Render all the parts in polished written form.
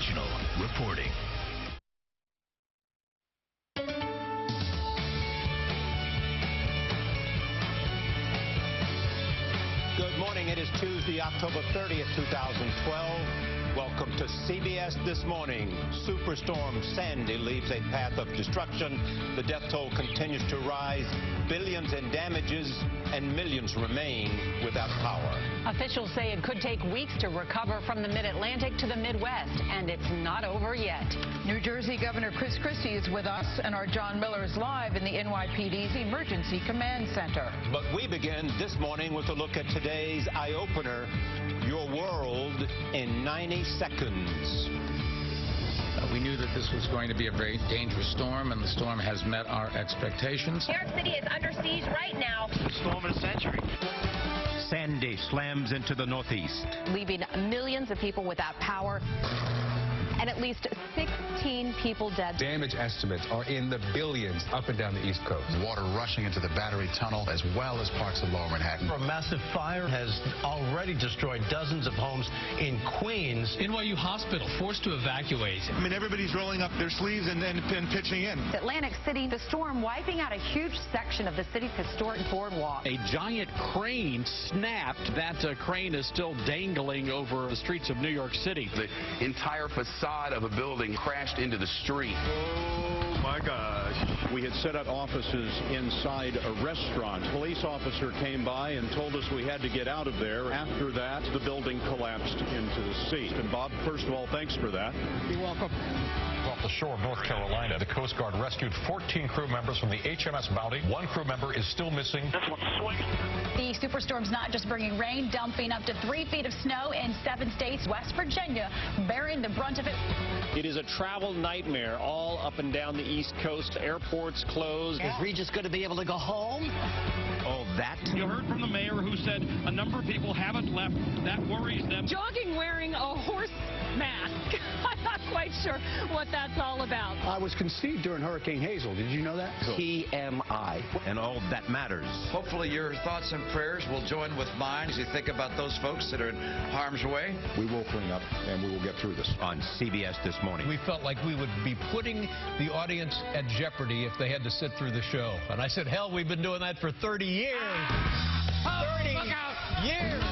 Original reporting. Good morning. It is Tuesday, October 30th, 2012. Welcome to CBS This Morning. Superstorm Sandy leaves a path of destruction. The death toll continues to rise. Billions in damages and millions remain without power. Officials say it could take weeks to recover from the mid-Atlantic to the Midwest, and it's not over yet. New Jersey Governor Christie is with us, and our John Miller is live in the NYPD's Emergency Command Center. But we begin this morning with a look at today's eye-opener, Your World in 90 Seconds. We knew that this was going to be a very dangerous storm, and the storm has met our expectations. New York City is under siege right now. The storm of the century. Sandy slams into the Northeast, leaving millions of people without power and at least 16 people dead. Damage estimates are in the billions up and down the East Coast. Water rushing into the Battery Tunnel as well as parts of Lower Manhattan. A massive fire has already destroyed dozens of homes in Queens. NYU Hospital forced to evacuate. I mean, everybody's rolling up their sleeves and pitching in. Atlantic City, the storm wiping out a huge section of the city's historic boardwalk. A giant crane snapped. That crane is still dangling over the streets of New York City. The entire facade of a building crashed into the street. Oh my gosh. We had set up offices inside a restaurant. A police officer came by and told us we had to get out of there. After that, the building collapsed into the sea. And Bob, first of all, thanks for that. You're welcome. Off the shore of North Carolina, the Coast Guard rescued 14 crew members from the HMS Bounty. One crew member is still missing. This one's swinging. The superstorm's not just bringing rain, dumping up to 3 feet of snow in 7 states. West Virginia bearing the brunt of it. It is a travel nightmare all up and down the East Coast. Airports closed. Is Regis going to be able to go home? All that. You heard from the mayor who said a number of people haven't left. That worries them. Jogging wearing a horse mask. I'm not quite sure what that's all about. I was conceived during Hurricane Hazel. Did you know that? TMI. And all that matters. Hopefully your thoughts and prayers will join with mine as you think about those folks that are in harm's way. We will clean up, and we will get through this. On CBS This Morning. We felt like we would be putting the audience at jeopardy if they had to sit through the show. And I said, hell, we've been doing that for 30 years. 30 years.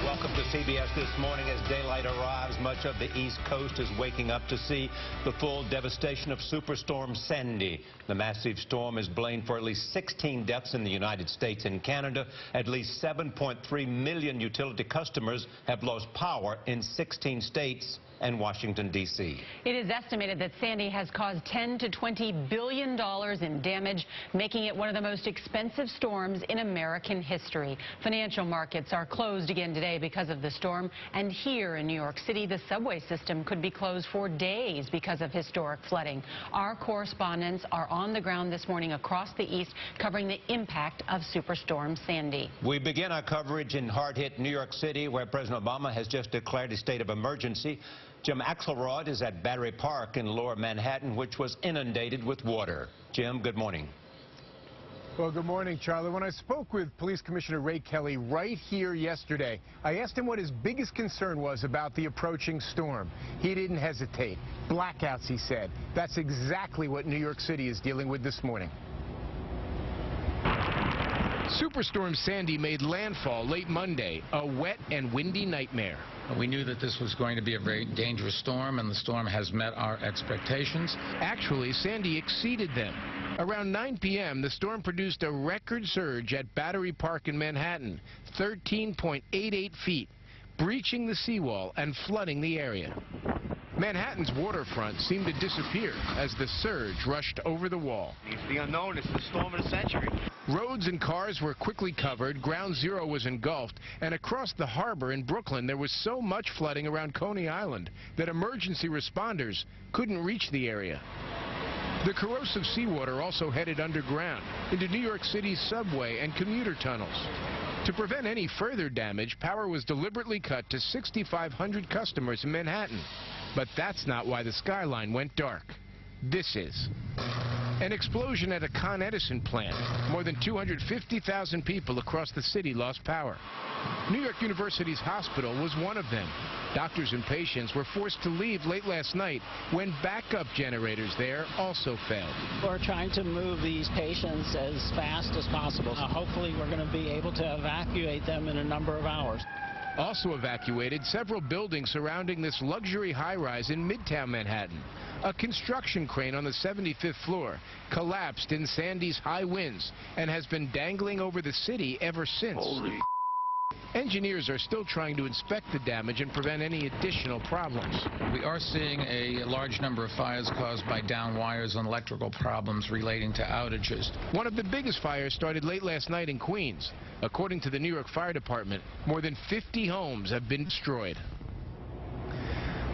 Welcome to CBS This Morning. As daylight arrives, much of the East Coast is waking up to see the full devastation of Superstorm Sandy. The massive storm is blamed for at least 16 deaths in the United States and Canada. At least 7.3 million utility customers have lost power in 16 states and Washington, D.C. It is estimated that Sandy has caused $10 to $20 billion in damage, making it one of the most expensive storms in American history. Financial markets are closed again today because of the storm, and here in New York City, the subway system could be closed for days because of historic flooding. Our correspondents are on the ground this morning across the East, covering the impact of Superstorm Sandy. We begin our coverage in hard-hit New York City, where President Obama has just declared a state of emergency. Jim Axelrod is at Battery Park in Lower Manhattan, which was inundated with water. Jim, good morning. Well, good morning, Charlie. When I spoke with Police Commissioner Ray Kelly right here yesterday, I asked him what his biggest concern was about the approaching storm. He didn't hesitate. Blackouts, he said. That's exactly what New York City is dealing with this morning. Superstorm Sandy made landfall late Monday, a wet and windy nightmare. We knew that this was going to be a very dangerous storm, and the storm has met our expectations. Actually, Sandy exceeded them. Around 9 p.m., the storm produced a record surge at Battery Park in Manhattan, 13.88 feet, breaching the seawall and flooding the area. Manhattan's waterfront seemed to disappear as the surge rushed over the wall. It's the unknown. It's the storm of the century. Roads and cars were quickly covered, Ground Zero was engulfed, and across the harbor in Brooklyn there was so much flooding around Coney Island that emergency responders couldn't reach the area. The corrosive seawater also headed underground into New York City's subway and commuter tunnels. To prevent any further damage, power was deliberately cut to 6,500 customers in Manhattan. But that's not why the skyline went dark. This is. An explosion at a Con Edison plant. More than 250,000 people across the city lost power. New York University's hospital was one of them. Doctors and patients were forced to leave late last night when backup generators there also failed. We're trying to move these patients as fast as possible. Hopefully we're going to be able to evacuate them in a number of hours. Also evacuated several buildings surrounding this luxury high-rise in Midtown Manhattan. A construction crane on the 75th floor collapsed in Sandy's high winds and has been dangling over the city ever since. Holy. Engineers are still trying to inspect the damage and prevent any additional problems. We are seeing a large number of fires caused by down wires and electrical problems relating to outages. One of the biggest fires started late last night in Queens. According to the New York Fire Department, more than 50 homes have been destroyed.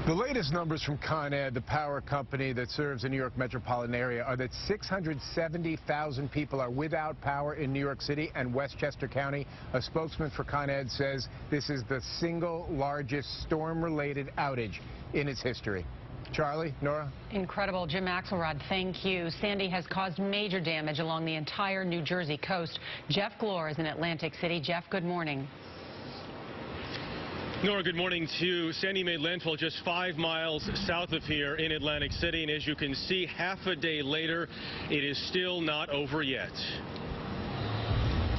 The latest numbers from Con Ed, the power company that serves the New York metropolitan area, are that 670,000 people are without power in New York City and Westchester County. A spokesman for Con Ed says this is the single largest storm-related outage in its history. Charlie, Nora? Incredible. Jim Axelrod, thank you. Sandy has caused major damage along the entire New Jersey coast. Jeff Glor is in Atlantic City. Jeff, good morning. Nora, good morning to you. Sandy made landfall just 5 miles south of here in Atlantic City, and as you can see, half a day later, it is still not over yet.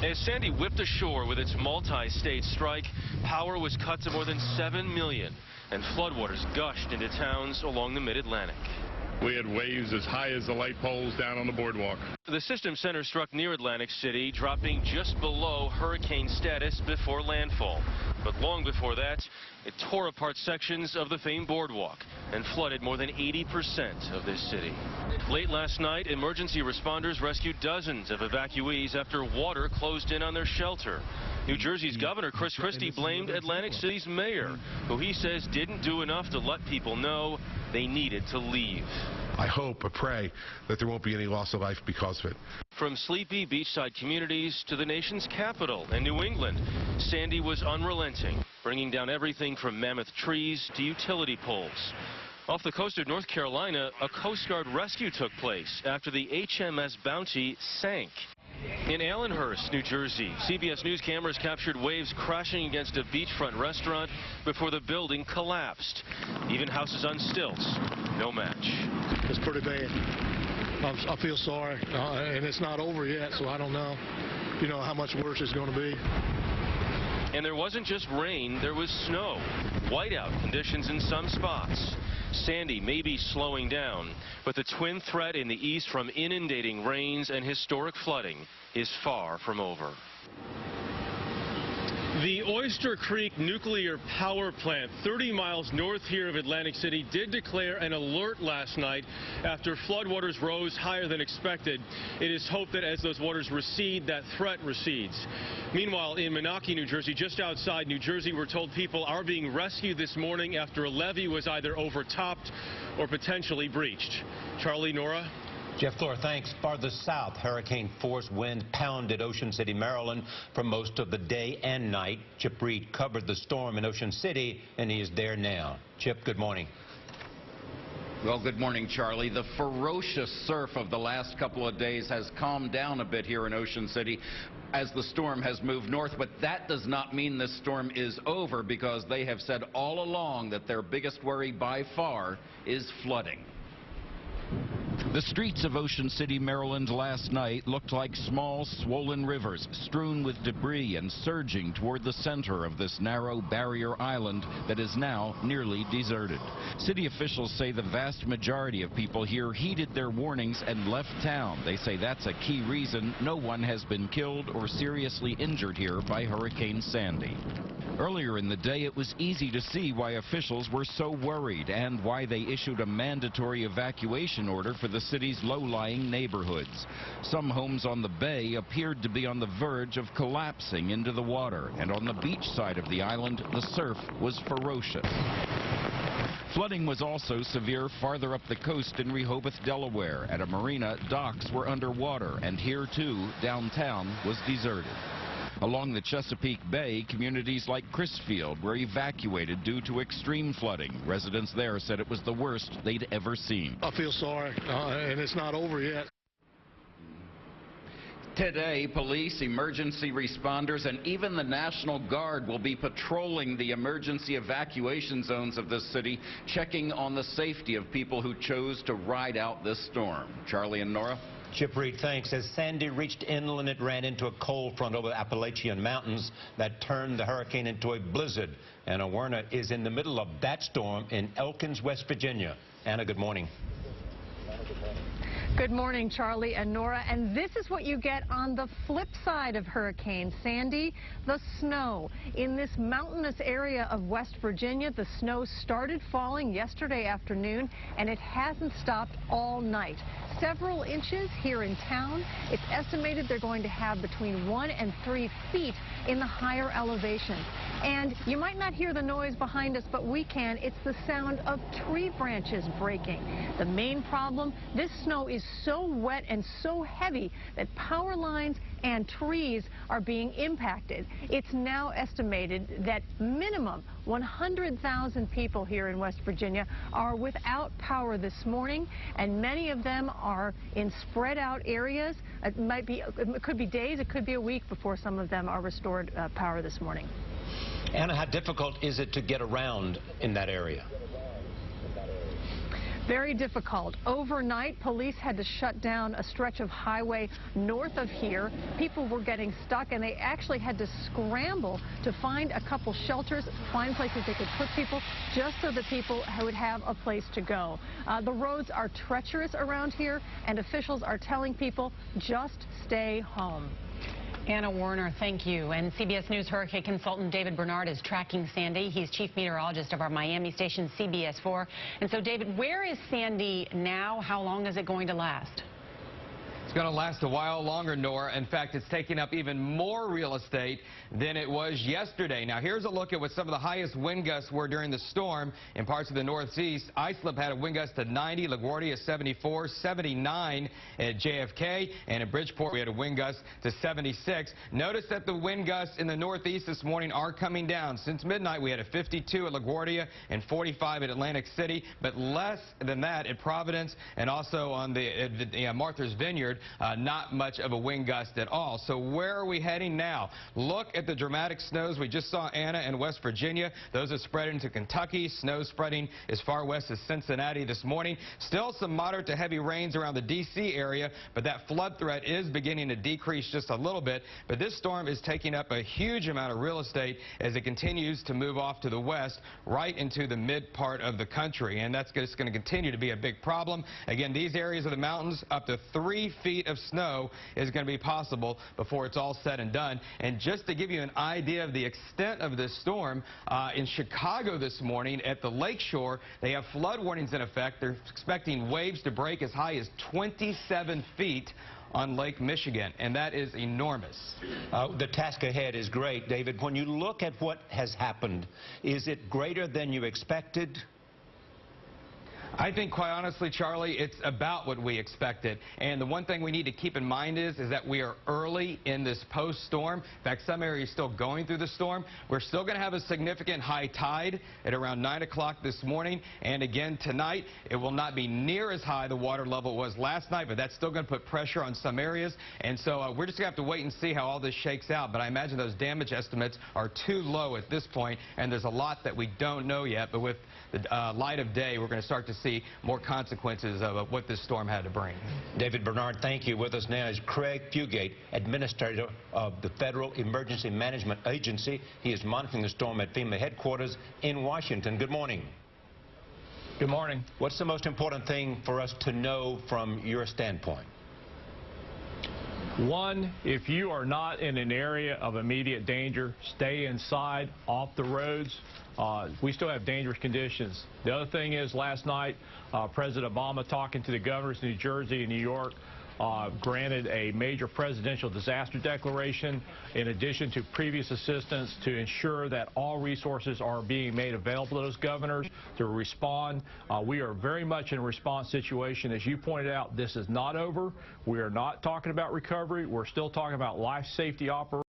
As Sandy whipped ashore with its multi-state strike, power was cut to more than 7 million, and floodwaters gushed into towns along the mid-Atlantic. We had waves as high as the light poles down on the boardwalk. The system center struck near Atlantic City, dropping just below hurricane status before landfall. But long before that, it tore apart sections of the famed boardwalk and flooded more than 80% of this city. Late last night, emergency responders rescued dozens of evacuees after water closed in on their shelter. New Jersey's Governor Christie blamed Atlantic City's mayor, who he says didn't do enough to let people know they needed to leave. I hope or pray that there won't be any loss of life because of it. From sleepy beachside communities to the nation's capital and New England, Sandy was unrelenting, bringing down everything from mammoth trees to utility poles. Off the coast of North Carolina, a Coast Guard rescue took place after the HMS Bounty sank. In Allenhurst, New Jersey, CBS News cameras captured waves crashing against a beachfront restaurant before the building collapsed. Even houses on stilts, no match. It's pretty bad. I feel sorry, and it's not over yet, so I don't know, how much worse it's going to be. And there wasn't just rain, there was snow. Whiteout conditions in some spots. Sandy may be slowing down, but the twin threat in the east from inundating rains and historic flooding is far from over. The Oyster Creek nuclear power plant 30 miles north here of Atlantic City did declare an alert last night after floodwaters rose higher than expected. It is hoped that as those waters recede, that threat recedes. Meanwhile, in Moonachie, New Jersey, just outside New Jersey, we're told people are being rescued this morning after a levee was either overtopped or potentially breached. Charlie, Nora? Jeff Glor, thanks. Farther south, hurricane-force winds pounded Ocean City, Maryland for most of the day and night. Chip Reed covered the storm in Ocean City, and he is there now. Chip, good morning. Well, good morning, Charlie. The ferocious surf of the last couple of days has calmed down a bit here in Ocean City as the storm has moved north, but that does not mean this storm is over, because they have said all along that their biggest worry by far is flooding. The streets of Ocean City, Maryland last night looked like small, swollen rivers, strewn with debris and surging toward the center of this narrow barrier island that is now nearly deserted. City officials say the vast majority of people here heeded their warnings and left town. They say that's a key reason no one has been killed or seriously injured here by Hurricane Sandy. Earlier in the day, it was easy to see why officials were so worried and why they issued a mandatory evacuation order for the city's low-lying neighborhoods. Some homes on the bay appeared to be on the verge of collapsing into the water, and on the beach side of the island, the surf was ferocious. Flooding was also severe farther up the coast in Rehoboth, Delaware. At a marina, docks were underwater, and here, too, downtown was deserted. Along the Chesapeake Bay, communities like Christie were evacuated due to extreme flooding. Residents there said it was the worst they'd ever seen. I feel sorry, and it's not over yet. Today, police, emergency responders, and even the National Guard will be patrolling the emergency evacuation zones of this city, checking on the safety of people who chose to ride out this storm. Charlie and Nora? Chip Reed, thanks. As Sandy reached inland, it ran into a cold front over the Appalachian Mountains that turned the hurricane into a blizzard. Anna Werner is in the middle of that storm in Elkins, West Virginia. Anna, good morning. Good morning, Charlie and Nora. And this is what you get on the flip side of Hurricane Sandy, the snow. In this mountainous area of West Virginia, the snow started falling yesterday afternoon, and it hasn't stopped all night. Several inches here in town. It's estimated they're going to have between 1 and 3 feet in the higher elevations. And you might not hear the noise behind us, but we can. It's the sound of tree branches breaking. The main problem, this snow is so wet and so heavy that power lines and trees are being impacted. It's now estimated that minimum 100,000 people here in West Virginia are without power this morning, and many of them are in spread out areas. It could be days, it could be a week before some of them are restored power this morning. Anna, how difficult is it to get around in that area? Very difficult. Overnight, police had to shut down a stretch of highway north of here. People were getting stuck, and they actually had to scramble to find a couple shelters, find places they could put people, just so that people would have a place to go. The roads are treacherous around here, and officials are telling people just stay home. Anna Werner, thank you. And CBS News hurricane consultant David Bernard is tracking Sandy. He's chief meteorologist of our Miami station CBS 4. And so, David, where is Sandy now? How long is it going to last? It's going to last a while longer, Nora. In fact, it's taking up even more real estate than it was yesterday. Now, here's a look at what some of the highest wind gusts were during the storm in parts of the northeast. Islip had a wind gust to 90, LaGuardia 74, 79 at JFK, and in Bridgeport we had a wind gust to 76. Notice that the wind gusts in the northeast this morning are coming down. Since midnight we had a 52 at LaGuardia and 45 at Atlantic City, but less than that at Providence and also on the Martha's Vineyard. Not much of a wind gust at all. So where are we heading now? Look at the dramatic snows we just saw, Anna, in West Virginia. Those have spread into Kentucky. Snow spreading as far west as Cincinnati this morning. Still some moderate to heavy rains around the D.C. area, but that flood threat is beginning to decrease just a little bit. But this storm is taking up a huge amount of real estate as it continues to move off to the west, right into the mid part of the country. And that's just going to continue to be a big problem. Again, these areas of the mountains, up to 3 feet of snow is going to be possible before it's all said and done. And just to give you an idea of the extent of this storm, in Chicago this morning at the lakeshore, they have flood warnings in effect. They're expecting waves to break as high as 27 feet on Lake Michigan, and that is enormous. The task ahead is great, David. When you look at what has happened, is it greater than you expected? I think, quite honestly, Charlie, it's about what we expected. And the one thing we need to keep in mind is that we are early in this post-storm. In fact, some areas still going through the storm. We're still going to have a significant high tide at around 9 o'clock this morning. And again, tonight, it will not be near as high the water level was last night, but that's still going to put pressure on some areas. And so we're just going to have to wait and see how all this shakes out. But I imagine those damage estimates are too low at this point, and there's a lot that we don't know yet. But with the light of day, we're going to start to see more consequences of what this storm had to bring. David Bernard, thank you. With us now is Craig Fugate, Administrator of the Federal Emergency Management Agency. He is monitoring the storm at FEMA headquarters in Washington. Good morning. Good morning. What's the most important thing for us to know from your standpoint? One, if you are not in an area of immediate danger, stay inside, off the roads. We still have dangerous conditions. The other thing is, last night, President Obama, talking to the governors of New Jersey and New York, granted a major presidential disaster declaration in addition to previous assistance to ensure that all resources are being made available to those governors to respond. We are very much in a response situation. As you pointed out, this is not over. We are not talking about recovery. We're still talking about life safety operations.